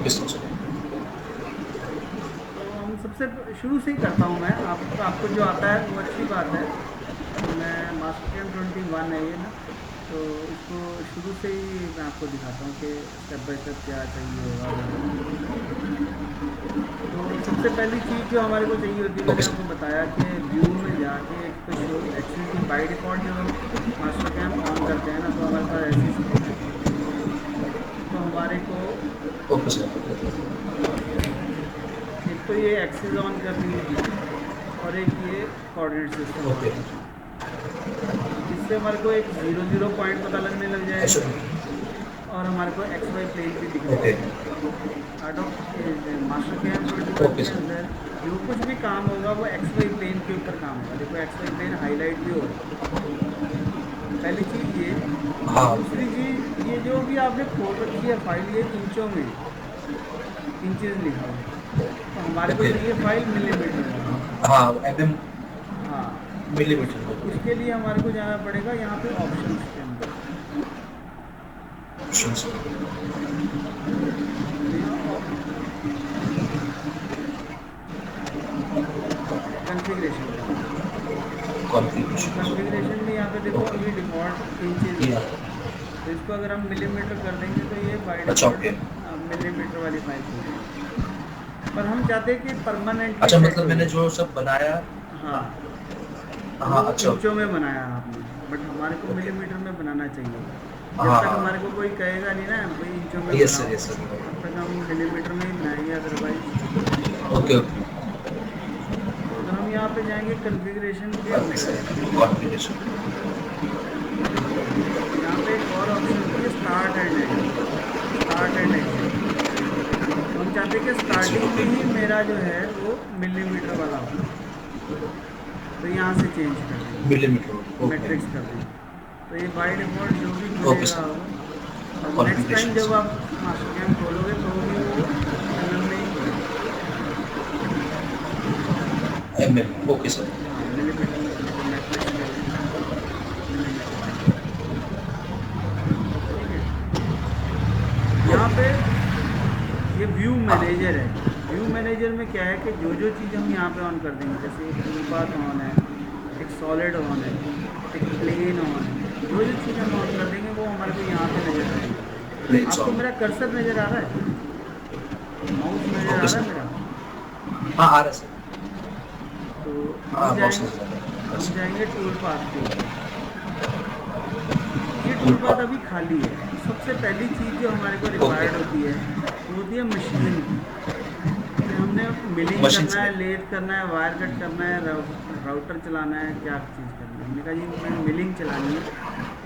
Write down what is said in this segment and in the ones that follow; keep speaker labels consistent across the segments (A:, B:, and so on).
A: Okay sir.
B: तो हम सबसे शुरू से ही करता हूँ मैं, आपको जो आता है वो अच्छी बात है। मैं मास्टर कैम 21 है ये ना, तो इसको शुरू से ही मैं आपको दिखाता हूँ कि स्टेप बाय स्टेप क्या चाहिए होगा वगैरह। तो सबसे पहली चीज़ जो हमारे को चाहिए होती है,
A: ओके
B: मैंने
A: सर।
B: आपको बताया कि व्यू में जाके एक तो शो एक्चुअली बाय डिफ़ॉल्ट जब हम मास्टर कैम ऑन करते हैं ना, तो हमारे पास ऐसी स्क्रीन आती है। तो हमारे को
A: ओके सर।
B: एक तो ये एक्सिस ऑन करनी है और एक ये कोऑर्डिनेट सिस्टम ऑन
A: ओके।
B: करना है। इससे हमारे को एक ज़ीरो ज़ीरो पॉइंट पता लगने लग
A: अच्छा।
B: जाएगा और हमारे को एक्स वाई प्लेन भी दिखने
A: ओके।
B: लग जाएगा। आउट ऑफ मास्टर कैम 21
A: ओके
B: के
A: सर।
B: अंदर जो कुछ भी काम होगा वो एक्स वाई प्लेन के ऊपर काम होगा। देखो एक्स वाई प्लेन हाईलाइट भी हो रहा है, पहली चीज़ ये।
A: हाँ।
B: दूसरी चीज़ ये जो भी आपने खोल रखी है फाइल, ये इंचों में इंचेस लिखा हुआ है, तो हमारे को
A: ओके।
B: चाहिए फाइल मिलीमीटर में।
A: हाँ, एमएम
B: हाँ, तो
A: मिलीमीटर में। ओके।
B: उसके लिए हमारे को जाना पड़ेगा यहाँ पे ऑप्शंस के अंदर।
A: ऑप्शंस।
B: तो यहाँ कॉन्फ़िगरेशन के अंदर, तो
A: कॉन्फ़िगरेशन।
B: कॉन्फ़िगरेशन में यहाँ पे देखो
A: ओके।
B: अभी डिफ़ॉल्ट इंचेस
A: या।
B: है, तो इसको अगर हम मिलीमीटर कर देंगे तो ये बाय
A: अच्छा। ओके।
B: डिफ़ॉल्ट मिलीमीटर वाली फाइल खुल जाएगी। पर हम चाहते हैं कि परमानेंटली
A: अच्छा,
B: सेट
A: मतलब
B: हो
A: मैंने
B: जाए।
A: जो सब बनाया।
B: हाँ,
A: हाँ।
B: वो
A: हाँ, अच्छा।
B: इंचों में बनाया आपने, बट हमारे को
A: ओके।
B: मिलीमीटर में बनाना चाहिए। जब
A: हाँ,
B: तक
A: हाँ।
B: हमारे को कोई कहेगा नहीं ना भाई इंचों में
A: यस सर,
B: बनाओ,
A: यस सर।
B: तब तक हम मिलीमीटर में ही बनाएंगे, अदरवाइज
A: ओके,
B: नहीं
A: ओके।
B: बनाएंगे। तो हम यहाँ पे जाएंगे कॉन्फ़िगरेशन के अंदर।
A: कॉन्फ़िगरेशन।
B: यहाँ पे एक और ऑप्शन होती है start and and, start and exit. तो हम चाहते हैं कि
A: एग्जिट।
B: स्टार्टिंग में
A: ओके।
B: ही मेरा जो है वो मिलीमीटर वाला हो, तो यहाँ से चेंज कर देंगे,
A: मिलीमीटर। ओके।
B: मैट्रिक्स कर देंगे। तो ये बाय डिफ़ॉल्ट जो भी
A: ओके
B: खुलेगा
A: सर।
B: होगा। अब नेक्स्ट टाइम
A: कॉन्फ़िगरेशन
B: जब
A: से।
B: आप मास्टर कैम खोलोगे तो भी वो एमएम में ही खुलेगा।
A: एमएम। Okay sir.
B: हाँ, मिलीमीटर में खुलेगा, मैट्रिक्स ले लें मिलीमीटर में, ठीक है। यहाँ
A: ओके।
B: पे ये व्यू
A: हाँ।
B: मैनेजर है। व्यू मैनेजर में क्या है कि जो जो चीज़ हम यहाँ पे ऑन कर देंगे, जैसे एक टूल पाथ ऑन है, एक सॉलिड ऑन है, एक प्लेन ऑन है, जो जो चीज़ हम ऑन कर देंगे वो हमारे को यहाँ पे नज़र आएगी।
A: प्लेन्स
B: आपको
A: ऑन।
B: मेरा कर्सर नज़र आ रहा है, माउस नज़र
A: ओके
B: आ रहा है
A: सर।
B: मेरा।
A: हाँ, आ रहा है सर।
B: तो हम
A: हाँ, माउस
B: जाएंगे,
A: नजर आ रहा
B: हम
A: है।
B: जाएंगे टूल पाथ के ऊपर। ये
A: टूल
B: टूल पाथ
A: पाथ।
B: अभी खाली है, तो सबसे पहली चीज़ जो हमारे को
A: ओके।
B: रिक्वायर्ड होती है वो होती है मशीन की, कि हमने मिलिंग
A: मशीन
B: करना है,
A: सेलेक्ट।
B: लेथ करना है, वायर कट करना है, राउटर चलाना है, क्या चीज़ करनी है। हमने कहा जी मैं मिलिंग चलानी है,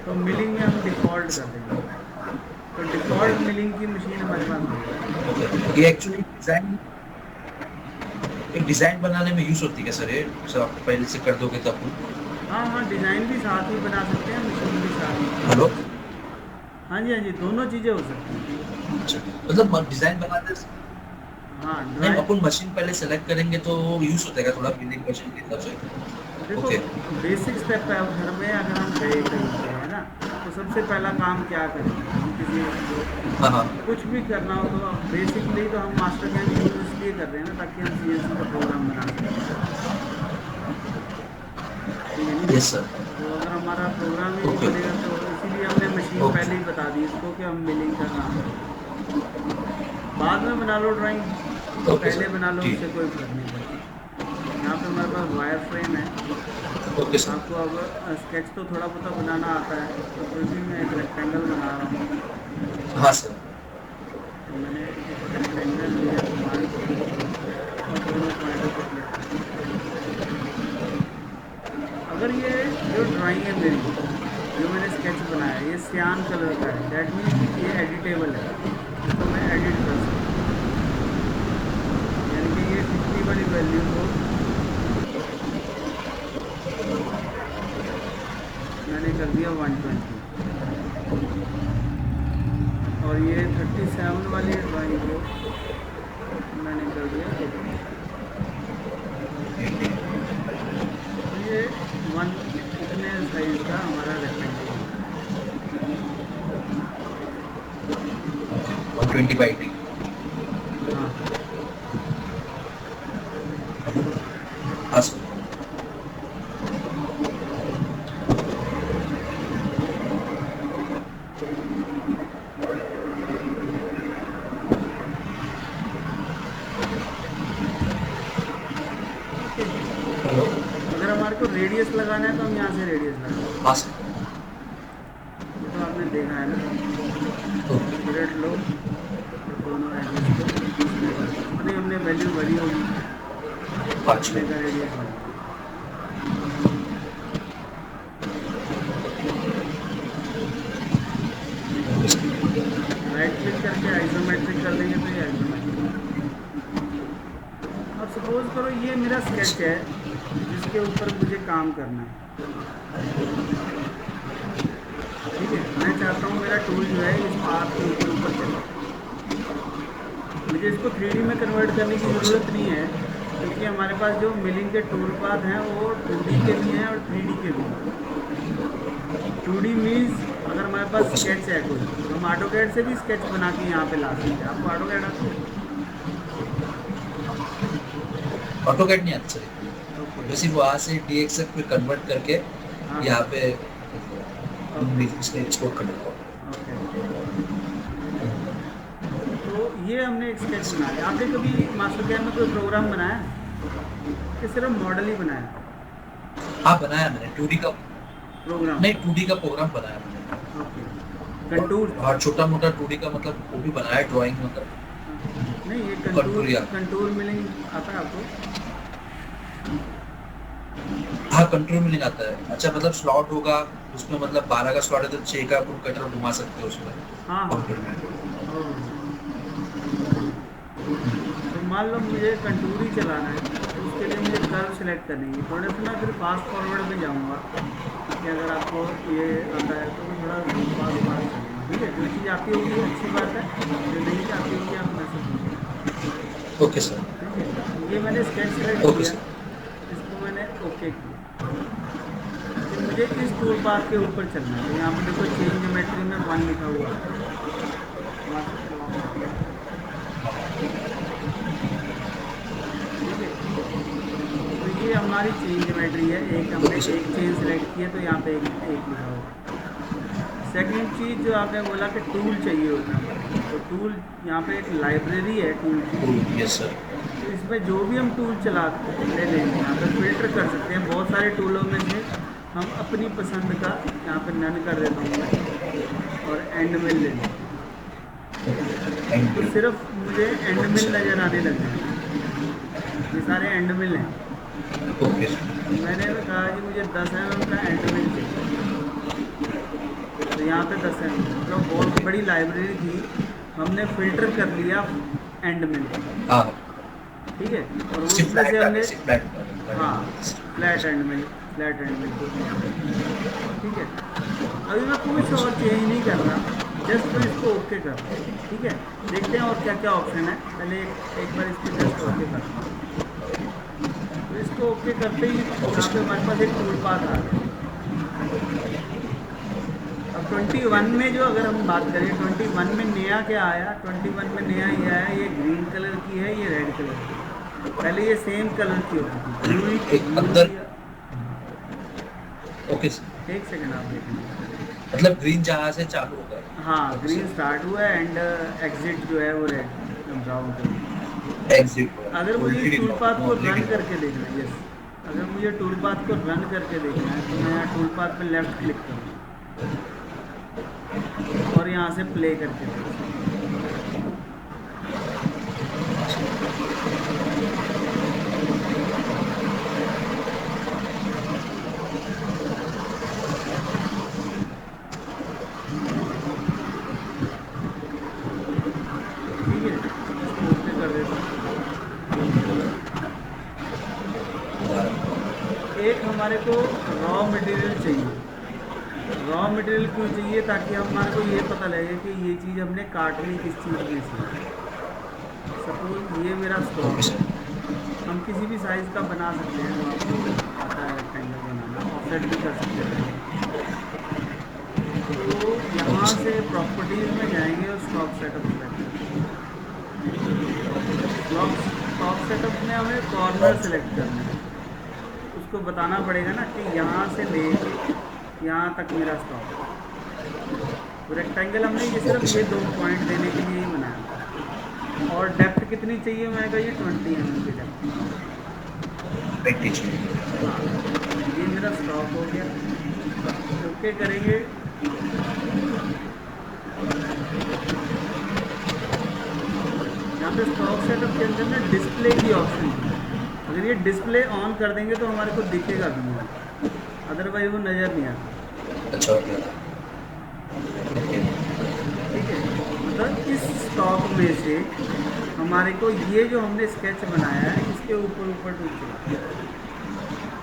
B: तो मिलिंग में हम डिफ़ॉल्ट कर देंगे। तो
A: ओके।
B: डिफ़ॉल्ट मिलिंग की मशीन हमारे पास मिल जाएगी।
A: ओके, ये एक्चुअली डिजाइन, एक डिजाइन बनाने में यूज होती है सर ये? सर आप पहले से कर दोगे तब?
B: हाँ हाँ, डिज़ाइन भी साथ में बना सकते हैं, मशीन भी साथ में बना
A: हेलो।
B: सकते हैं। हाँ जी हाँ जी, दोनों चीज़ें हो सकती हैं।
A: अच्छा, मतलब डिजाइन बनाते
B: हाँ
A: नहीं,
B: ड्राइंग,
A: अपन मशीन पहले सेलेक्ट करेंगे तो यूज होता है थोड़ा बिल्डिंग मशीन के हिसाब से?
B: देखो
A: ओके।
B: बेसिक स्टेप है। अब घर में अगर हम गए कहीं पे है ना, तो सबसे पहला काम क्या करेंगे हम, किसी
A: हाँ, हाँ।
B: कुछ भी करना हो तो अब बेसिकली तो हम मास्टर कैम यूज़ इसलिए कर रहे हैं ना ताकि हम सीएनसी का प्रोग्राम बना सकें, ठीक है नहीं।
A: Yes sir.
B: तो अगर हमारा प्रोग्राम ही नहीं
A: ओके,
B: बनेगा तो इसीलिए हमने मशीन
A: ओके,
B: पहले ही बता दी इसको कि हम मिलिंग का काम करेंगे। बाद में बना लो ड्राइंग,
A: ओके
B: पहले
A: सर।
B: बना लो,
A: जी।
B: उससे कोई फ़र्क नहीं पड़ता। यहाँ पे हमारे पास वायर फ्रेम है।
A: Okay sir.
B: आपको अब स्केच तो थोड़ा बहुत बनाना आता है, तो फिर भी मैं एक रेक्टेंगल बना रहा हूँ।
A: हाँ सर।
B: तो मैंने एक रेक्टेंगल लिया, मार्क किया और दोनों पॉइंटों पे क्लिक कर दिया। अगर ये जो ड्राइंग है मेरी, जो मैंने स्केच बनाया है, ये सियान कलर का है, दैट मीन्स ये एडिटेबल है, इसको मैं एडिट कर सकता हूँ। यानी कि ये 50 वाली वैल्यू को मैंने कर दिया 120, और ये 37 वाली ड्राइंग को मैंने कर दिया 80। तो ये वन इतने साइज़ का हमारा रेक्टेंगल बन रहा है।
A: 120 बाई 80। हाँ सर।
B: ओके।
A: हेलो।
B: अगर हमारे को रेडियस लगाना है तो हम यहाँ से रेडियस लगाएंगे।
A: हाँ सर।
B: ये तो आपने देखा है ना,
A: ओके।
B: थ्रेड लो और दोनों एजेस को सिलेक्ट कर दो। जितनी हमने वैल्यू भरी होगी
A: अच्छा।
B: उतने का रेडियस लगाएंगे।
A: Okay sir.
B: राइट क्लिक करके आइसोमेट्रिक कर देंगे तो ये आइसोमेट्रिक हो जाएगा। अब सपोज करो ये मेरा स्केच है जिसके ऊपर मुझे काम करना है, ठीक है। मैं चाहता हूँ मेरा टूल जो है इस पाथ के ऊपर ऊपर चले। मुझे इसको 3D में कन्वर्ट करने की
A: ओके
B: ज़रूरत
A: सर।
B: नहीं है, क्योंकि हमारे पास जो मिलिंग के टूल पाथ हैं वो 2D के भी हैं और 3D के भी हैं। 2D मीन्स अगर हमारे पास
A: ओके सर।
B: स्केच है कोई, तो हम ऑटोकैड से भी स्केच बना के यहाँ पे ला सकते हैं। आपको ऑटोकैड आती है?
A: ऑटोकैड नहीं आता सर।
B: ओके।
A: वैसे वहां से DXF में कन्वर्ट करके
B: हाँ हाँ।
A: यहाँ पे
B: ओके
A: इसने एक्सपोर्ट कर देता
B: ओके। तो ये हमने एक स्केच बना लिया। आपने कभी मास्टर कैड में कोई प्रोग्राम बनाया है कि सिर्फ मॉडल ही बनाया?
A: हाँ बनाया मैंने 2D का।
B: प्रोग्राम।
A: नहीं 2D का प्रोग्राम बनाया मैंने।
B: ओके। कंटूर।
A: और छोटा मोटा 2D का मतलब वो भी बनाया ड्राइंग मतलब।
B: नहीं, ये कंटूर,
A: कंटूर या
B: कंटूर मिलिंग आता है आपको?
A: हाँ कंट्रोल में नहीं आता है। अच्छा मतलब स्लॉट होगा उसमें, मतलब 12 का स्लॉट है तो 6 का तुम कटर घुमा सकते हो उसमें
B: हाँ हाँ।
A: कंट्रोल में।
B: ओह। तो मान लो मुझे कंटूर ही चलाना है, तो उसके लिए मुझे कर्व सेलेक्ट करनी है। थोड़ा सा मैं फिर फास्ट फॉरवर्ड में जाऊँगा कि अगर आपको ये आता है तो मैं थोड़ा फास्ट फास्ट चलूँगा, ठीक है। जो चीज़ आती होगी अच्छी बात है, जो नहीं आती होगी आप मेरे से पूछें,
A: ओके सर।
B: ठीक है। तो ये मैंने स्केच सेलेक्ट
A: ओके
B: किया,
A: सर।
B: इसको मैंने ओके किया। फिर मुझे इस टूल पाथ के ऊपर चलना है। तो यहाँ पर देखो चेंज ज्योमेट्री में 1 लिखा हुआ है। वहाँ से चलाओ, ठीक है। तो ये हमारी चेंज ज्योमेट्री है। एक हमने
A: ओके
B: एक
A: सर।
B: चेंज सेलेक्ट किया तो यहाँ पे एक लिखा हुआ। सेकंड चीज़ जो आपने बोला कि टूल चाहिए होता है हमारे को, तो टूल यहाँ पे एक लाइब्रेरी है टूल की।
A: Yes sir.
B: तो इसमें जो भी हम टूल चला ले लें, यहाँ पे फिल्टर कर सकते हैं। बहुत सारे टूलों में से हम अपनी पसंद का यहाँ पे नन कर देता हूँ मैं, और एंड मिल ले लेता हूँ।
A: थैंक
B: तो
A: यू।
B: सिर्फ मुझे एंड
A: ओके
B: मिल
A: सर।
B: नज़र आने लग जाए। ये सारे एंड मिल हैं।
A: Okay sir.
B: तो मैंने तो कहा कि मुझे 10 mm का एंड मिल चाहिए, तो यहाँ पे 10 mm, मतलब बहुत बड़ी लाइब्रेरी थी। हमने फिल्टर कर लिया एंड मिल को,
A: हाँ
B: ठीक है। और
A: सिर्फ
B: उसमें से
A: फ्लैट
B: हमने,
A: है, सिर्फ फ्लैट
B: हाँ, flat and mill, flat and mill को किया, ठीक है। अभी मैं कुछ
A: ओके
B: और
A: सर।
B: चेंज नहीं कर रहा, जस्ट मैं इसको ओके कर रहा हूँ, ठीक है। देखते हैं और क्या क्या ऑप्शन है। पहले एक बार इसको जस्ट ओके करता हूँ। तो इसको ओके करते ही
A: ओके
B: यहाँ पे
A: सर।
B: हमारे पास एक टूल पाथ आ गया। अब 21 में जो अगर हम बात करें, 21 में नया क्या आया? 21 में नया ये आया, ये ग्रीन कलर की है, ये रेड कलर की है। पहले ये सेम कलर की होती थी, ब्लू ही थी,
A: एक
B: ब्लू
A: अंदर।
B: ही।
A: Okay sir.
B: एक सेकंड आप देखेंगे।
A: मतलब ग्रीन जहाँ से चालू होगा।
B: हाँ,
A: ओके
B: ग्रीन
A: सर।
B: स्टार्ट हुआ है एंड एग्जिट जो है वो रेड ब्राउन कलर की
A: एग्जिट
B: है। अगर
A: होगा,
B: मुझे
A: उल्टी
B: इस टूल पाथ को
A: नॉर्मली
B: रन
A: नहीं
B: करके देखना है, यस, अगर मुझे टूल पाथ को रन करके देखना है तो मैं यहाँ टूल पाथ पे लेफ्ट क्लिक करूँगा और यहाँ से प्ले करके देख सकता हूँ। ठीक है, इसको ओके कर देता हूँ।
A: होगा।
B: एक हमारे को रॉ मटेरियल चाहिए। रॉ मटेरियल क्यों चाहिए? ताकि हमारे को ये पता लगे कि ये चीज़ हमने काटनी किस चीज़ में से। सपोज ये मेरा
A: ओके
B: स्टॉक है,
A: सर।
B: हम किसी भी साइज़ का बना सकते हैं। जो आपको आता है रेक्टेंगल बनाना, ऑफसेट भी कर सकते हैं। तो
A: ओके
B: यहाँ
A: सर।
B: से प्रॉपर्टीज़ में जाएंगे और स्टॉक सेटअप सेलेक्ट करेंगे। स्टॉक स्टॉक सेटअप में हमें कॉर्नर
A: और
B: सेलेक्ट करना है। उसको बताना पड़ेगा ना कि यहाँ से लेके यहाँ तक मेरा स्टॉप है। तो रेक्टेंगल हमने ये
A: ओके
B: सिर्फ ये
A: सर।
B: 2 पॉइंट देने के लिए ही बनाया था। और डेप्थ कितनी चाहिए, मैंने कहा ये 20 mm की डेप्थ।
A: प्रैक्टिस।
B: हाँ, ये मेरा स्टॉप हो गया। ओके करेंगे। यहाँ पे स्टॉक सेटअप के अंदर ना डिस्प्ले की ऑप्शन थी। अगर ये डिस्प्ले ऑन कर देंगे तो हमारे को दिखेगा भी नहीं, अदरवाइज वो नज़र नहीं आता।
A: अच्छा हो गया। ओके।
B: ठीक है, मतलब इस स्टॉक में से हमारे को ये जो हमने स्केच बनाया है इसके ऊपर ऊपर टूल चला।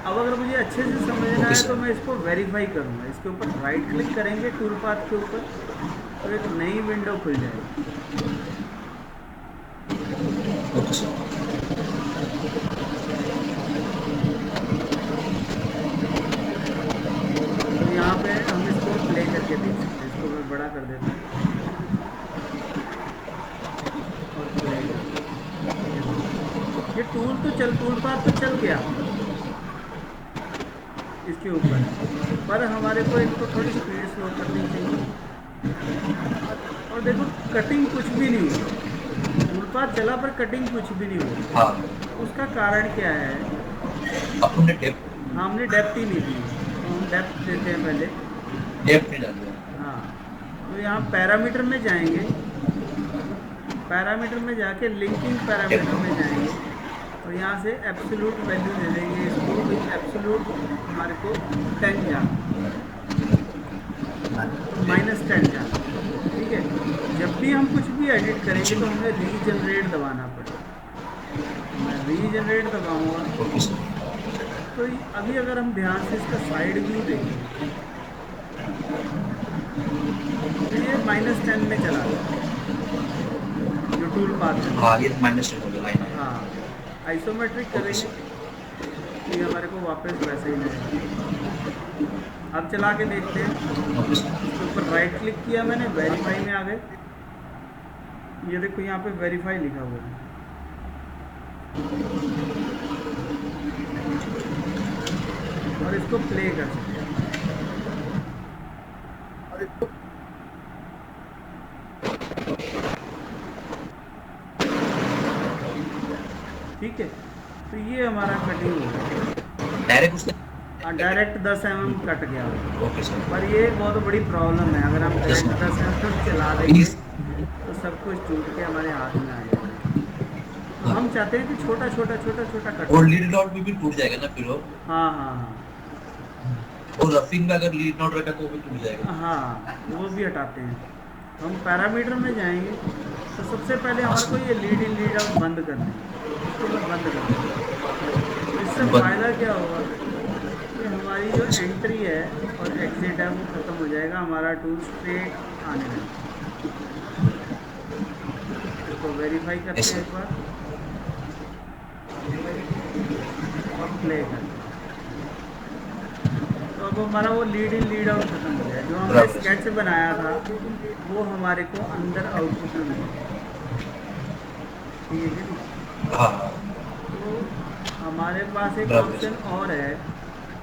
B: अब अगर मुझे अच्छे से समझना
A: ओके
B: है तो
A: सर।
B: मैं इसको वेरीफाई करूँगा। इसके ऊपर राइट क्लिक करेंगे टूल पाथ के ऊपर, तो एक नई विंडो खुल जाएगी।
A: Okay sir.
B: तो यहाँ पे हम इसको प्ले करके देख सकते हैं। इसको मैं बड़ा कर देता हूँ और प्ले करता हूँ। ये देखो, ये टूल पाथ तो चल गया इसके ऊपर, पर हमारे को इसको थोड़ी स्पीड स्लो करनी चाहिए। और देखो कटिंग कुछ भी नहीं हुई, टूल पाथ चला पर कटिंग कुछ भी नहीं हुई।
A: हाँ,
B: उसका कारण क्या है?
A: अपन ने टेप
B: हमने डेप्थ ही नहीं दी, तो हम डेप्थ देते हैं पहले।
A: टेप नहीं डाल दिया।
B: हाँ, तो यहाँ पैरामीटर में जाएंगे, पैरामीटर में जाके लिंकिंग
A: टेप।
B: पैरामीटर में जाएंगे और यहाँ से एब्सोल्यूट वैल्यू दे देंगे इसको। एब्सोल्यूट हमारे को 10 जाना, तो -10 जाना। ठीक है, जब भी हम कुछ भी एडिट करेंगे तो हमें रीजनरेट दबाना पड़ेगा। तो मैं रीजनरेट दबाऊँगा।
A: Okay sir.
B: तो अभी अगर हम ध्यान से इसका साइड व्यू देखें तो ये -10 में चला गया जो टूल पाथ है।
A: हाँ, ये -10 हो गया लाइन।
B: हाँ, आइसोमेट्रिक
A: ओके
B: करेंगे
A: सर।
B: तो ये हमारे को वापस वैसे ही मिलेगा। अब चला के देखते हैं।
A: Okay sir.
B: इसके ऊपर राइट क्लिक किया मैंने, वेरीफाई में आ गए। ये देखो यहाँ पे वेरीफाई लिखा हुआ है। और इसको प्ले कर सकते हैं। ठीक है, तो ये हमारा कटिंग हो गया।
A: डायरेक्ट उसने।
B: डायरेक्ट 10 mm कट गया।
A: Okay sir.
B: पर ये बहुत बड़ी प्रॉब्लम है, अगर हम
A: Yes,
B: डायरेक्ट
A: ma'am.
B: 10 mm चला देंगे तो सब कुछ टूट के हमारे हाथ में आ जाएगा। तो हम चाहते हैं कि छोटा छोटा छोटा छोटा कट।
A: और लीड नॉट में भी टूट जाएगा ना फिर वो।
B: हाँ हाँ हाँ
A: और रफिंग में अगर लीड नॉट रखा तो वो भी टूट जाएगा।
B: हाँ, वो भी हटाते हैं। हम पैरामीटर में जाएंगे तो सबसे पहले हमारे को ये लीड इन लीड आउट बंद करना है। इसको मैं बंद कर दूँगा। इससे
A: बंद।
B: फ़ायदा क्या होगा कि हमारी जो एंट्री है और एग्जिट है वो ख़त्म हो जाएगा, हमारा टूल स्ट्रेट आने लगेगा। इसको वेरीफाई करते
A: Yes,
B: हैं
A: sir.
B: एक बार और प्ले करते हैं। तो अब हमारा वो लीड इन लीड आउट खत्म हो गया। जो हमने
A: बराबर।
B: स्केच बनाया था वो हमारे को अंदर आउटपुट में मिला। ठीक है कि नहीं?
A: हाँ,
B: तो हमारे पास एक
A: बराबर।
B: ऑप्शन और है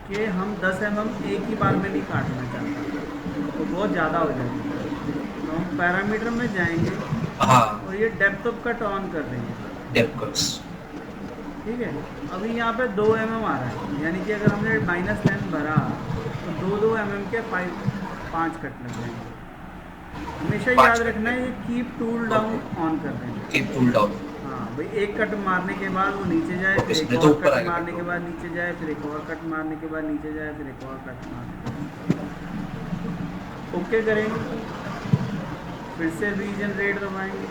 B: कि हम 10 mm एक ही बार में नहीं काटना चाहते, तो बहुत ज़्यादा हो जाएगा। तो हम पैरामीटर में जाएंगे
A: हाँ,
B: और ये डेप्थ ऑफ कट ऑन कर देंगे।
A: Depth cuts.
B: ठीक है, अभी यहाँ पे 2 mm आ रहा है, यानी कि अगर हमने -10 भरा तो 2 mm के 5 कट लग जाएंगे। हमेशा
A: 5
B: याद
A: कट
B: रखना है ये कीप टूल डाउन ऑन कर देंगे।
A: Keep tool down.
B: हाँ भाई, एक कट मारने के बाद वो नीचे जाए,
A: ओके,
B: फिर एक
A: नहीं तो
B: और
A: ऊपर
B: कट
A: आएगा
B: मारने
A: फिर
B: के
A: तो।
B: बाद नीचे जाए, फिर एक और कट मारने के बाद नीचे जाए, फिर एक और कट मारने। ओके करेंगे, फिर से रीजनरेट दबाएंगे।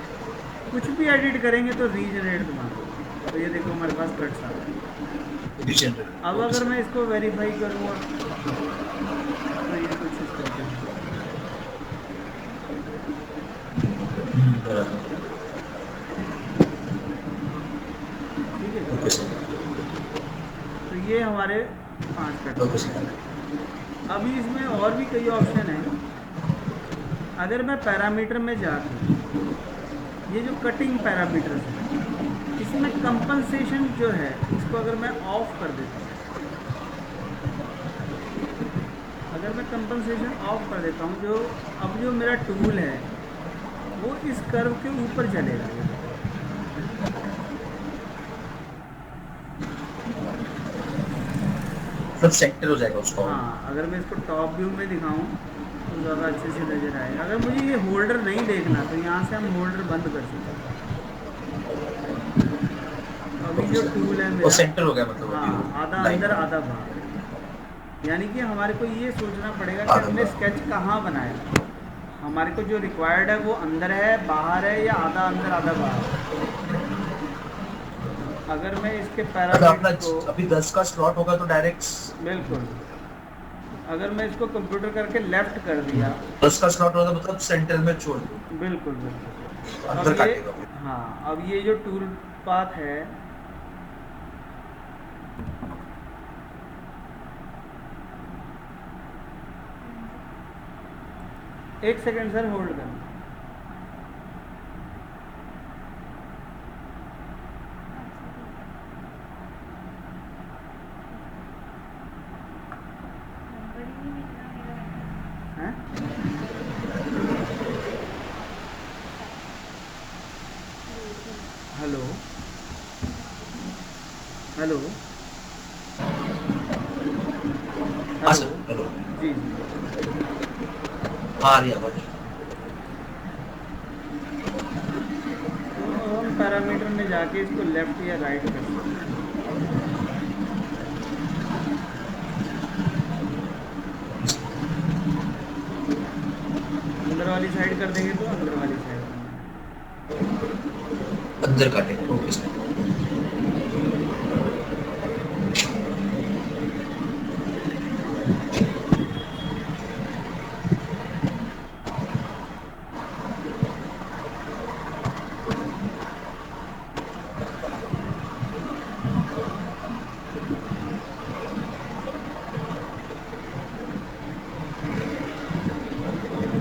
B: कुछ भी एडिट करेंगे तो रीजनरेट दबाएंगे। तो ये देखो हमारे पास कट्स आ रहे हैं।
A: डिजेनरेट।
B: अब अगर मैं इसको वेरीफाई करूँगा तो ये कुछ इस तरीके से।
A: बराबर।
B: ठीक है,
A: ओके सर।
B: तो ये हमारे 5 कट।
A: Okay sir.
B: अभी इसमें और भी कई ऑप्शन हैं। अगर मैं पैरामीटर में जाके ये जो कटिंग पैरामीटर है इसमें कंपनसेशन जो है इसको अगर मैं ऑफ कर देता हूँ अगर मैं कंपनसेशन ऑफ कर देता हूँ, जो अब जो मेरा टूल है वो इस कर्व के ऊपर चलेगा, ये देखो।
A: सब सेंटर हो जाएगा उसका।
B: हाँ, अगर मैं इसको टॉप व्यू में दिखाऊं तो ज़्यादा अच्छे से नज़र आएगा। अगर मुझे ये होल्डर नहीं देखना तो यहाँ से हम होल्डर बंद कर सकते हैं। तो अभी जो टूल है
A: वो
B: मेरा,
A: सेंटर हो गया मतलब
B: हाँ,
A: अभी वो
B: आधा
A: लाइन
B: अंदर
A: का
B: आधा बाहर। यानी कि हमारे को ये सोचना पड़ेगा कि
A: आधा
B: हमने
A: का।
B: स्केच कहाँ बनाया। हमारे को जो रिक्वायर्ड है वो अंदर है, बाहर है, या आधा अंदर आधा बाहर। अगर मैं इसके
A: मतलब अपना
B: पैरामीटर को,
A: अभी 10 का स्लॉट होगा तो डायरेक्ट
B: बिल्कुल, अगर मैं इसको कंप्यूटर करके लेफ़्ट कर दिया,
A: 10 का स्लॉट होगा मतलब सेंटर में छोड़ दो,
B: बिल्कुल बिल्कुल,
A: अंदर
B: अब ये,
A: काटेगा फिर।
B: हाँ, अब ये जो टूल पाथ है, एक सेकंड सर, होल्ड करना। हैं? हेलो हेलो
A: हाँ
B: हेलो,
A: सर, हेलो।
B: जी जी,
A: हाँ, आ रही है आवाज।
B: तो अब हम पैरामीटर में जाके इसको लेफ़्ट या राइट कर सकते हैं। अंदर वाली साइड कर देंगे तो अंदर वाली साइड करना
A: अंदर काटेगा, ओके सर।
B: है।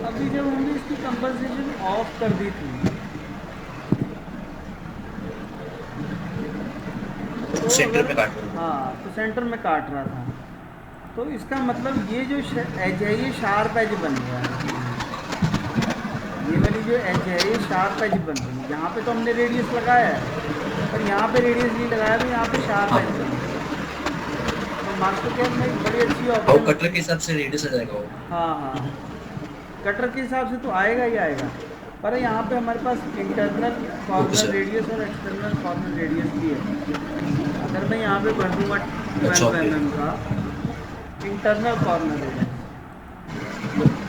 B: अभी जब हमने इसकी कंपनसेशन ऑफ कर दी थी, तो
A: सेंटर
B: अगर,
A: में काट रहे
B: हाँ, तो सेंटर में काट रहा था, तो इसका मतलब ये जो एज है ये शार्प एज बन गया है। ये वाली जो एज है ये शार्प एज बन रही है। यहाँ पे तो हमने रेडियस लगाया है, पर यहाँ पे रेडियस नहीं लगाया, तो यहाँ पे शार्प
A: हाँ,
B: एज बन गई। तो मास्टर कैड में एक बड़ी अच्छी
A: वो
B: ऑप्शन,
A: कटर के हिसाब से रेडियस आ जाएगा वो।
B: हाँ हाँ, कटर के हिसाब से तो आएगा ही आएगा, पर यहाँ पे हमारे पास internal
A: okay
B: corner
A: sir.
B: Radius और एक्सटर्नल कॉर्नर रेडियस भी है। अगर मैं यहाँ पे भर दूँगा
A: अच्छा,
B: 12
A: ओके।
B: mm का इंटरनल कॉर्नर रेडियस,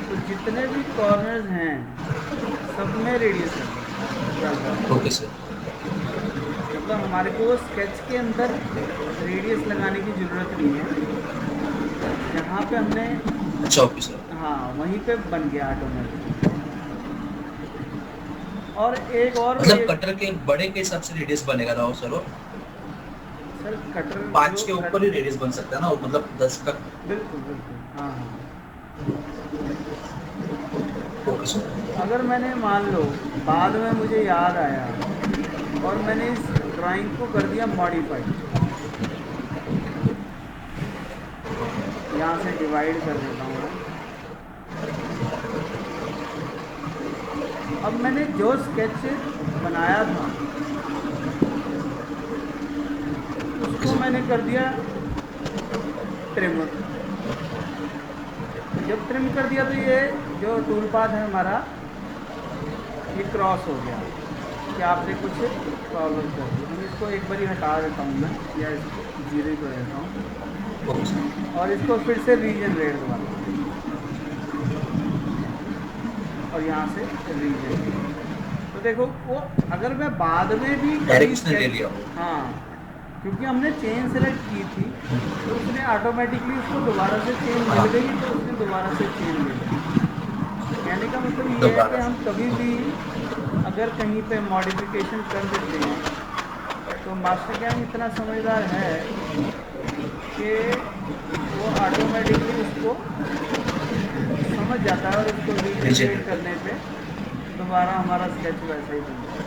B: तो जितने भी कॉर्नर्स हैं सब में रेडियस है।
A: Okay sir.
B: मतलब हमारे को स्केच के अंदर रेडियस लगाने की ज़रूरत नहीं है। यहाँ पे हमने,
A: अच्छा, ओके सर।
B: हाँ, वहीं पे बन गया ऑटोमेटिक। और एक और बड़ी,
A: मतलब कटर के बड़े के हिसाब से रेडियस बनेगा ना वो सर, वो
B: सर कटर
A: 5
B: जो
A: के ऊपर
B: कट,
A: ही रेडियस बन सकता है ना वो, मतलब 10 का।
B: बिल्कुल बिल्कुल, हाँ हाँ।
A: Okay sir.
B: अगर मैंने मान लो बाद में मुझे याद आया और मैंने इस ड्राइंग को कर दिया मॉडिफाई, यहाँ से डिवाइड कर देता हूँ मैं। अब मैंने जो स्केच बनाया था उसको मैंने कर दिया ट्रिम। तो जब ट्रिम कर दिया तो ये जो टूल पाथ है हमारा ये क्रॉस हो गया कि आपने कुछ प्रॉब्लम कर दी। हम इसको एक बारी हटा देता हूँ मैं, या इसको 0 कर देता हूँ
A: ओके सर।
B: और इसको फिर से रीजनरेट दोबारा, और यहाँ से रीजनरेट। तो देखो वो, अगर मैं बाद में भी कभी
A: डायरेक्शनल ले
B: स्केच,
A: लिया वो।
B: हाँ, क्योंकि हमने चेन सेलेक्ट की थी तो उसने ऑटोमेटिकली उसको दोबारा से चेन
A: हाँ,
B: मिल गई, तो उसने दोबारा से चेन ले ली। कहने का मतलब ये है कि
A: दोबारा
B: हम
A: से।
B: कभी भी अगर कहीं पे मॉडिफिकेशन कर देते हैं तो मास्टर कैम इतना समझदार है कि वो ऑटोमेटिकली उसको समझ जाता है और उसको रीजनरेट
A: रीजनरेट।
B: करने पे दोबारा हमारा स्केच वैसा ही बन जाता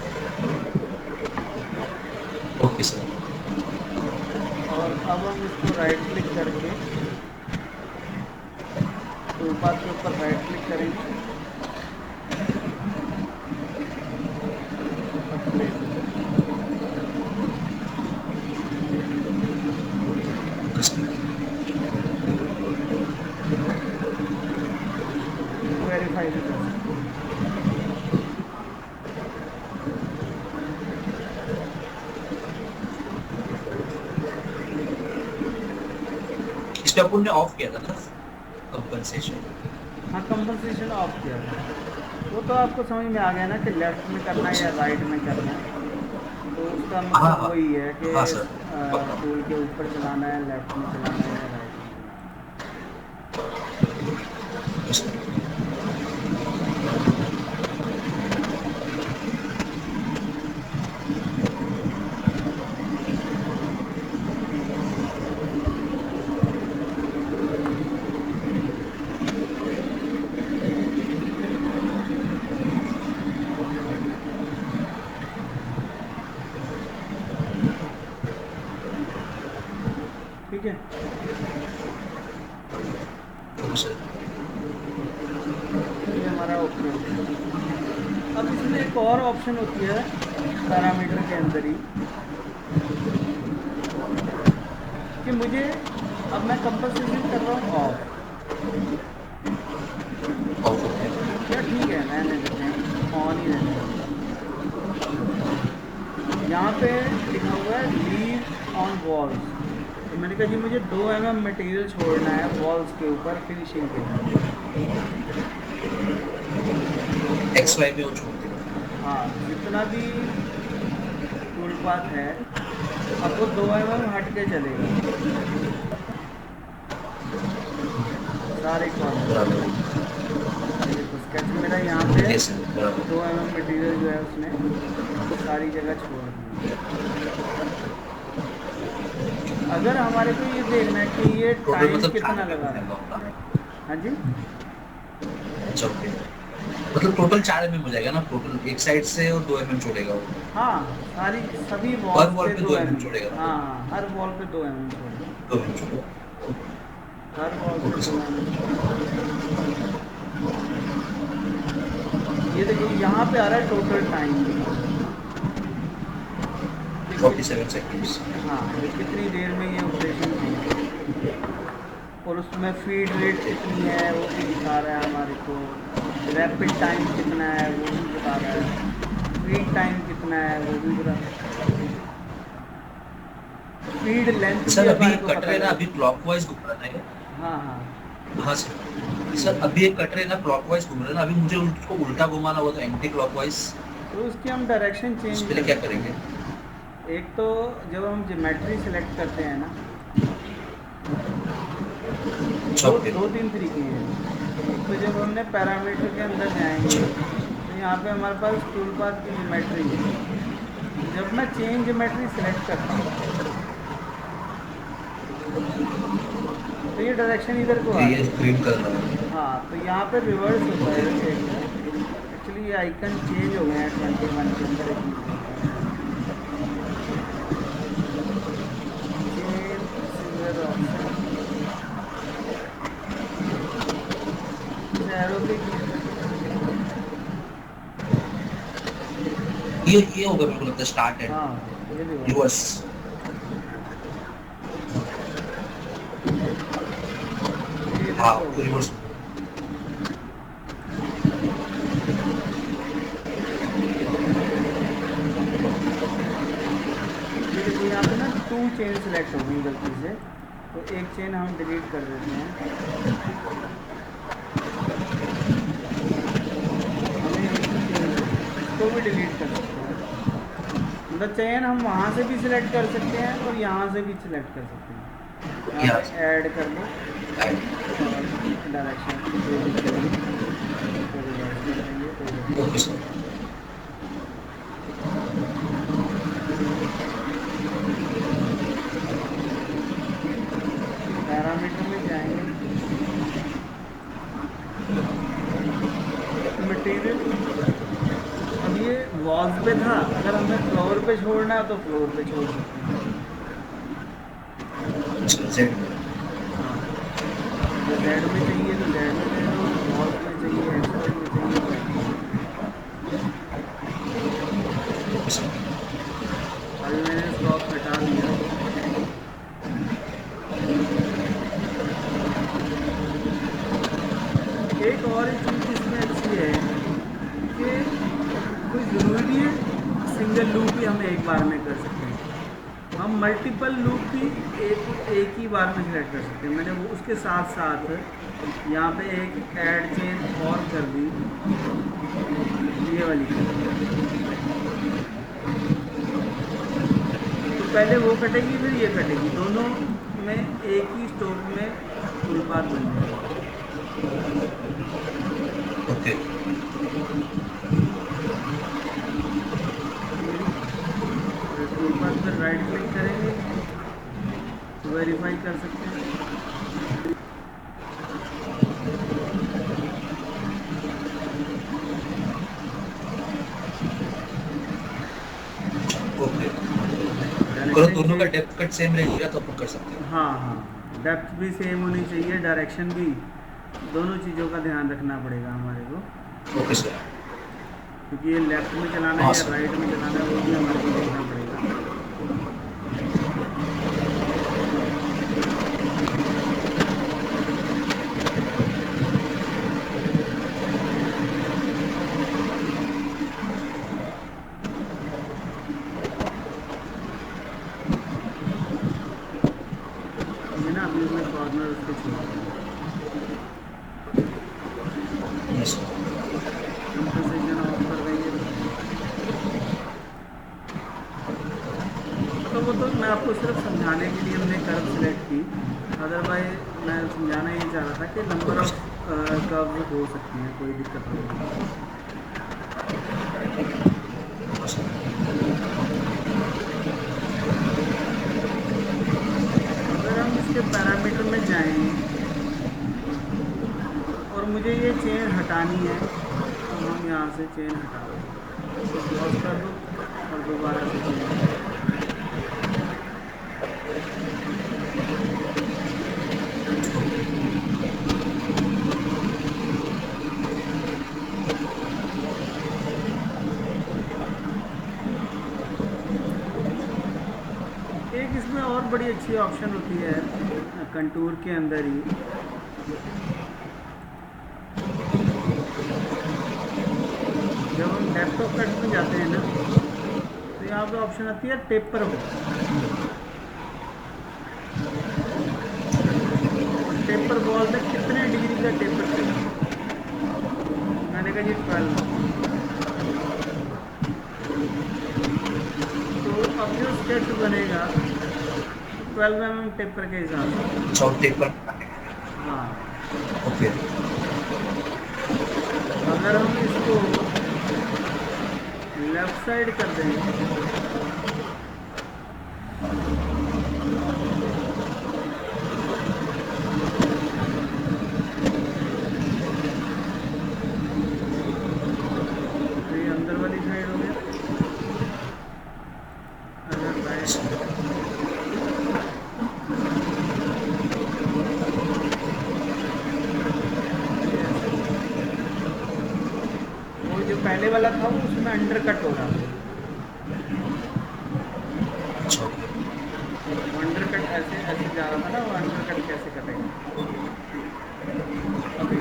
A: ओके सर।
B: है। और अब हम इसको राइट क्लिक करके पाथ के ऊपर राइट क्लिक करेंगे और प्लेस वेरीफाई भी कर सकते हैं।
A: इस पे अपन ने ऑफ किया था ना कंपनसेशन।
B: हाँ कंपनसेशन ऑफ किया था, वो तो आपको समझ में आ गया ना कि लेफ्ट में करना है या राइट में करना है। तो उसका
A: हाँ
B: मतलब
A: हाँ
B: वही है कि
A: हाँ सर, पक्का।
B: टूल के ऊपर चलाना है, लेफ्ट में चलाना है या राइट में चलाना। ठीक है, ये हमारा ओके हो गया। अब इसमें एक और ऑप्शन होती है पैरामीटर के अंदर ही कि मुझे, अब मैं कंपनसेशन कर रहा हूँ ऑफ, या ठीक है रहने देते हैं, ऑन ही रहने देते हैं। यहाँ पे लिखा हुआ है लीव ऑन वॉल्स, तो मैंने कहा जी मुझे 2 mm मटेरियल छोड़ना है वॉल्स के ऊपर फिनिशिंग के लिए।
A: एक्स वाई में वो छोड़ते हैं।
B: हाँ जितना भी टूल पाथ है अब वो 2 mm हट के चलेगा सारे कॉर्नर।
A: बराबर।
B: देखो स्केच मेरा यहाँ पे
A: यस सर, बराबर।
B: 2 mm मटेरियल जो है उसने सारी जगह छोड़ दी। अगर हमारे को ये देखना है कि ये
A: टोटल
B: टाइम
A: मतलब
B: कितना
A: 4
B: लगा
A: mm
B: है।
A: होगा।
B: हाँ जी,
A: अच्छा ओके, मतलब टोटल 4 mm हो जाएगा ना, टोटल एक साइड से और 2 mm छोड़ेगा वो।
B: हाँ सारी सभी
A: हर
B: वॉल्स
A: वॉल
B: पे
A: पे
B: 2
A: 2 mm
B: mm।
A: छोड़ेगा ना,
B: हाँ हाँ हर वॉल पे 2 mm छोड़ेगा,
A: 2 mm छोड़ेगा।
B: हर वॉल पे 2 mm छोड़ेगा। ये देखो यहाँ पे आ रहा है टोटल टाइम लिखा हुआ।
A: 47 सेकंड्स।
B: हाँ ये कितनी देर में ये ऑपरेशन हुआ और उसमें फीड रेट कितनी है वो भी दिखा रहा है हमारे को, रैपिड टाइम कितना है वो भी बता रहा है, फीड टाइम कितना है वो भी बता, फीड लेंथ भी
A: सर अभी
B: हमारे
A: एक
B: को
A: कट
B: पता
A: रहे ना,
B: लगे।
A: अभी क्लॉकवाइज घूम रहा है।
B: हाँ हाँ
A: हाँ सर अभी एक कट रहे ना क्लॉकवाइज घूम रहा है ना, अभी मुझे उसको उल्टा घुमाना हुआ तो एंटी क्लॉकवाइज,
B: तो उसकी हम डायरेक्शन चेंज
A: उसके लिए
B: कर
A: क्या
B: सकते
A: करेंगे?
B: हैं। एक तो जब हम ज्योमेट्री सेलेक्ट करते हैं ना,
A: चौके
B: दो तीन तरीके हैं। एक तो जब हमने पैरामीटर के अंदर जाएंगे तो यहाँ पे हमारे पास टूल पाथ की ज्योमेट्री है। जब मैं चेंज ज्योमेट्री सेलेक्ट करता हूँ तो ये डायरेक्शन इधर को आ
A: ये
B: रही
A: स्क्रीन कर रहा है।
B: है। हाँ तो यहाँ पे रिवर्स होता है एक्चुअली, ये आइकन चेंज हो गए हैं 21 के अंदर। एक minute change single option, arrow पे क्लिक
A: ये होगा मेरे को लगता है स्टार्ट है
B: हाँ ये रिवर्स।
A: रिवर्स।
B: ये इधर
A: हाँ
B: को
A: तो रिवर्स।
B: ये देखो यहाँ पे ना 2 चेन सेलेक्ट हो गई गलती से, तो एक चेन हम डिलीट कर देते हैं। हमें एक ही चेन चाहिए, इसको भी डिलीट कर सकते हैं। मतलब चेन हम वहाँ से भी सिलेक्ट कर सकते हैं और यहाँ से भी सिलेक्ट कर सकते हैं। यहाँ पे ऐड कर लो और डायरेक्शन जो भी चाहिए तो रिवर्स कर देंगे तो रिवर्स।
A: Okay sir.
B: पैरामीटर में जाएंगे, मटेरियल, अब ये वॉल्स पे था, अगर हमें फ्लोर पे छोड़ना है तो फ्लोर पे छोड़ सकते हैं।
A: अच्छा जेड।
B: हाँ तो जेड में चाहिए तो जेड में ले लो। लिए सिंगल लूप ही हम एक बार में कर सकते हैं। हम मल्टीपल लूप भी एक ही बार में सिलेक्ट कर सकते हैं। मैंने वो उसके साथ साथ यहाँ पे एक ऐड चेन और कर दी, ये वाली कर दी। तो पहले वो कटेगी फिर ये कटेगी, दोनों में एक ही स्टोक में टूलपाथ बन जाएगा।
A: ओके।
B: टूलपाथ पर राइट क्लिक करेंगे तो वेरीफाई कर सकते हैं।
A: ओके, अगर दोनों का डेप्थ कट सेम रहेगा तो अपन कर सकते हैं।
B: हाँ हाँ, डेप्थ भी सेम होनी चाहिए, डायरेक्शन भी, दोनों चीज़ों का ध्यान रखना पड़ेगा हमारे को,
A: ओके सर।
B: क्योंकि ये लेफ्ट में चलाना है
A: हाँ
B: या
A: सर।
B: राइट में चलाना है वो भी हमारे को देखना पड़ेगा। ये ना अभी उसमें कॉर्नर उसके छोड़
A: यस सर।
B: कंपोजिशन ऑफ कर देंगे। तो वो तो मैं आपको सिर्फ समझाने के लिए हमने कर्व सिलेक्ट की, अदरवाइज मैं समझाना ये चाह रहा था कि नंबर ऑफ कर्व हो सकती हैं, कोई दिक्कत नहीं है।
A: हाँ सर।
B: अगर हम इसके पैरामीटर में जाएं और मुझे ये चेन हटानी है तो हम यहाँ से चेन हटा दें, तो पॉज कर दो और दोबारा से चेन। एक इसमें और बड़ी अच्छी ऑप्शन होती है कंटूर के अंदर ही, जब हम डेप्थ ऑफ कट में जाते हैं ना तो यहाँ पे ऑप्शन आती है टेपर हो। टेपर बॉल तक कितने डिग्री का टेपर चाहिए, मैंने कहा जी 12। तो अब जो स्केच बनेगा 12 mm टेपर के हिसाब से।
A: अच्छा, टेपर।
B: हाँ,
A: ओके।
B: अगर हम इसको लेफ्ट साइड कर देंगे तो ये अंदर वाली साइड हो गया। अगर राइट, वो जो पहले वाला था वो उसमें अंडर कट हो रहा था,
A: अच्छा,
B: वो अंडर कट ऐसे ऐसे जा रहा था ना, वो अंडर कट कैसे कटेगा अभी।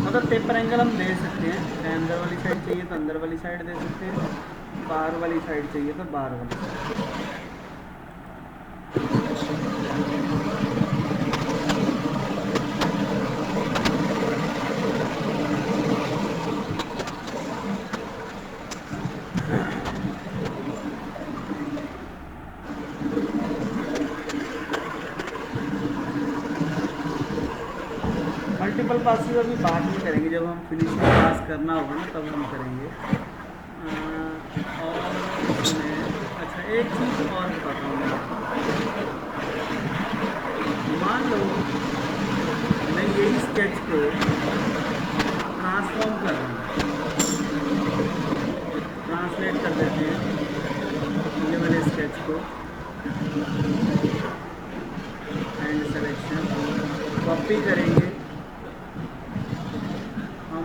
B: मतलब टेपर एंगल हम दे सकते हैं, चाहे अंदर वाली साइड चाहिए तो अंदर वाली साइड दे सकते हैं, बाहर वाली साइड चाहिए तो बाहर वाली साइड। मल्टीपल पासेस अभी बाद में करेंगे, जब हम फिनिशिंग पास करना होगा ना तब हम करेंगे। और इसमें अच्छा एक चीज़ और बताता हूँ मैं। मान लो मैं यही स्केच को ट्रांसफॉर्म कर रहा हूँ, ट्रांसलेट कर देते हैं ये वाले स्केच को, एंड सिलेक्शन कॉपी करेंगे, हम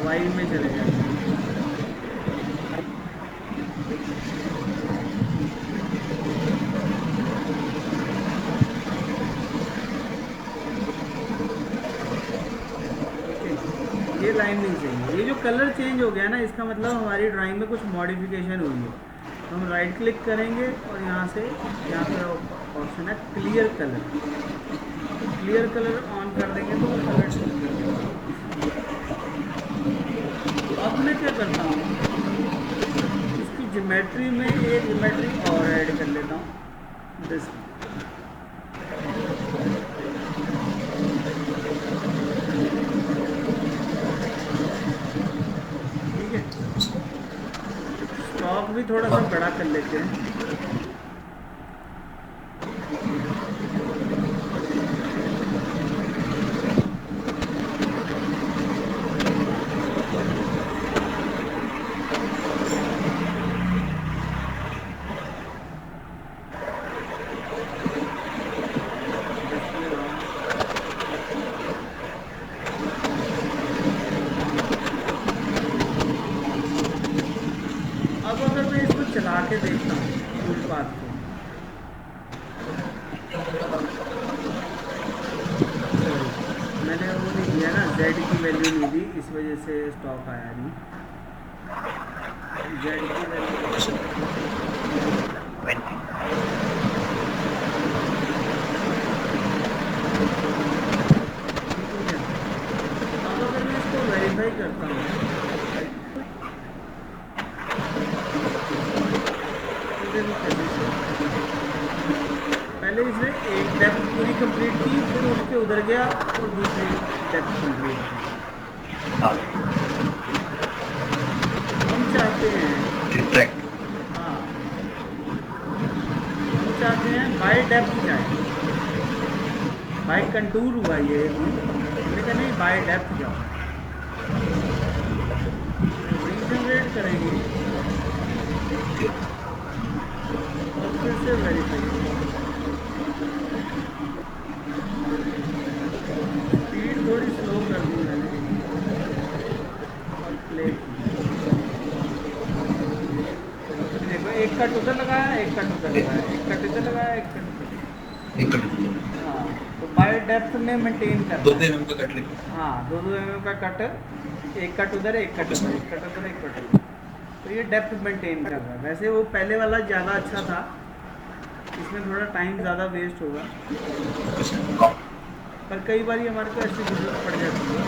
B: वाई में चले जाएंगे। ये लाइन नहीं चाहिए। ये जो कलर चेंज हो गया ना, इसका मतलब हमारी ड्राइंग में कुछ मॉडिफिकेशन हुई है। तो हम राइट क्लिक करेंगे और यहाँ से यहाँ पे ऑप्शन है clear colour. Clear colour on कर देंगे तो वो कलर चेंज कर देगा। अब मैं क्या करता हूँ, इसकी ज्योमेट्री में एक ज्योमेट्री और ऐड कर लेता हूँ, दिस। ठीक है, स्टॉक भी थोड़ा सा बड़ा कर लेते हैं। अब अगर मैं इसको चला के देखता हूँ टूल पाथ को, मैंने वो नहीं दिया ना, Z की वैल्यू नहीं दी, इस वजह से स्टॉक आया नहीं। Z की वैल्यू अब अगर मैं इसको वेरीफाई करता हूँ, पहले इसने एक डेप्थ पूरी कंप्लीट की, फिर उसके उधर गया और दूसरी डेप्थ कंप्लीट की। हम चाहते हैं, हाँ, हम चाहते हैं बाय डेप्थ जाए, बाय कंटूर हुआ ये, हमने कहा नहीं बाय डेप्थ जाओ। रीजनरेट करेंगे और फिर से वेरीफाई, स्पीड थोड़ी स्लो कर दी मैंने और प्ले की। देखो एक कट उधर लगाया, एक कट उधर लगाया, एक कट इधर लगाया, एक कट हाँ, तो बाय डेप्थ में मेंटेन करना है।
A: 2 mm का कट लेंगे।
B: हाँ, 2-2 mm का कट, एक कट उधर, एक कट उधर, एक कट उधर, एक कट उधर, तो ये डेप्थ मेंटेन कर रहा है। वैसे वो पहले वाला ज़्यादा अच्छा था, इसमें थोड़ा टाइम ज़्यादा वेस्ट होगा, पर कई बार हमारे को ऐसी जरूरत पड़ जाती है।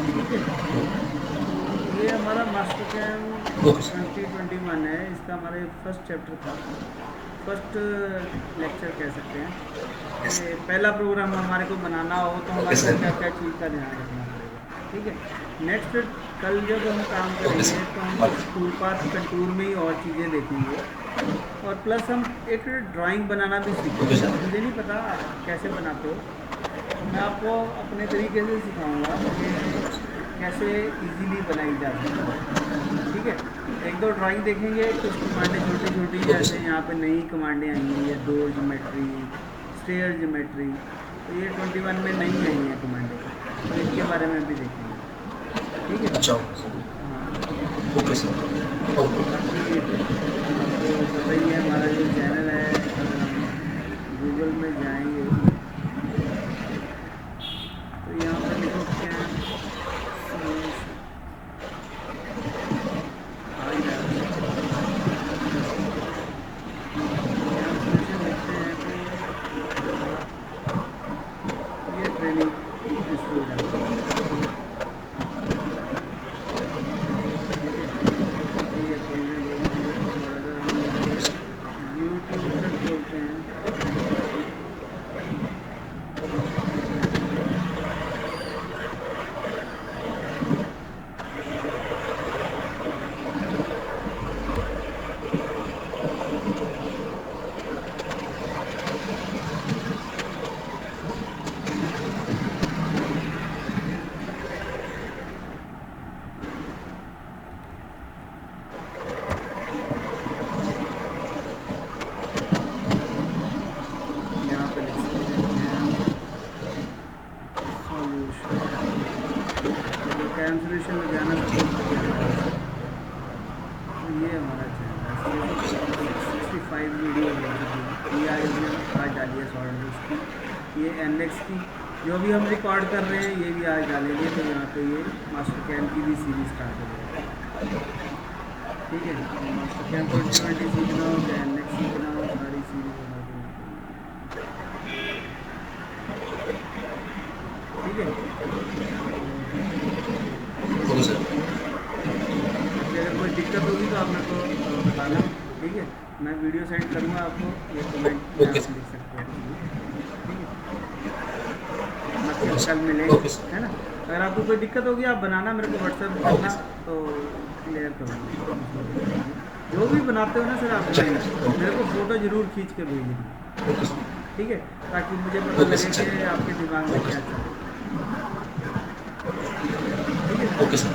B: ठीक है, ये हमारा मास्टर कैम 2021 है, इसका हमारे फर्स्ट चैप्टर था, फर्स्ट लेक्चर कह सकते हैं। ये पहला प्रोग्राम हमारे को बनाना हो तो हमारे को क्या क्या चीज़ का ध्यान रखना पड़ेगा। ठीक है, नेक्स्ट कल जब हम काम करेंगे तो हम टूल पाथ कंटूर में ही और चीज़ें देखेंगे, और प्लस हम एक ड्राइंग बनाना भी सीखेंगे। मुझे नहीं पता आप कैसे बनाते हो, मैं आपको अपने तरीके से सिखाऊंगा कि कैसे इजीली बनाई जा सकती है। ठीक है, एक दो ड्राइंग देखेंगे, कुछ कमांडें छोटी छोटी, जैसे यहाँ पे नई कमांडें आई हैं, ये डोर ज्योमेट्री, स्टेयर ज्योमेट्री, तो ये 21 में नहीं आई हैं कमांडें, तो इनके बारे में भी देखेंगे। ठीक है,
A: अच्छा,
B: हाँ,
A: ओके सर।
B: बाकी आपको पता ही है हमारा जो चैनल है, अगर हम गूगल में जाएंगे तो यहाँ पर लिखो कैम यूट्यूब उसकी। ये NX की जो भी हम रिकॉर्ड कर रहे हैं ये भी आज डालेंगे, तो यहाँ पे ये मास्टर कैन की भी सीरीज स्टार्ट हो जाएगी। ठीक है, मास्टर कैन 2020 सीखना हो, क्या NX सीखना हो, सारी सीरीज बना देंगे। ठीक है,
A: ओके सर।
B: बाकी अगर कोई दिक्कत होगी तो आप मेरे को बताना। ठीक है, मैं वीडियो सेंड करूँगा आपको, ये कमेंट में
A: ओके
B: आप
A: सर।
B: लिख सकते हो कुछ भी। ठीक है, बाकी कल मिलेंगे,
A: ओके सर।
B: है ना। अगर आपको कोई दिक्कत होगी आप बनाना, मेरे को व्हाट्सएप
A: ओके
B: करना,
A: सर।
B: तो क्लियर करूँगा, उसमें दिक्कत नहीं है। जो भी बनाते हो ना सर आप
A: चलिए
B: बनाना,
A: सर। ओके।
B: मेरे को फ़ोटो ज़रूर खींच के भेजना।
A: Okay sir.
B: ठीक है, ताकि मुझे पता
A: ओके
B: लगे
A: सर,
B: कि
A: चलिए।
B: आपके दिमाग में
A: ओके
B: क्या
A: सर।
B: चल रहा है। ठीक है
A: ओके सर।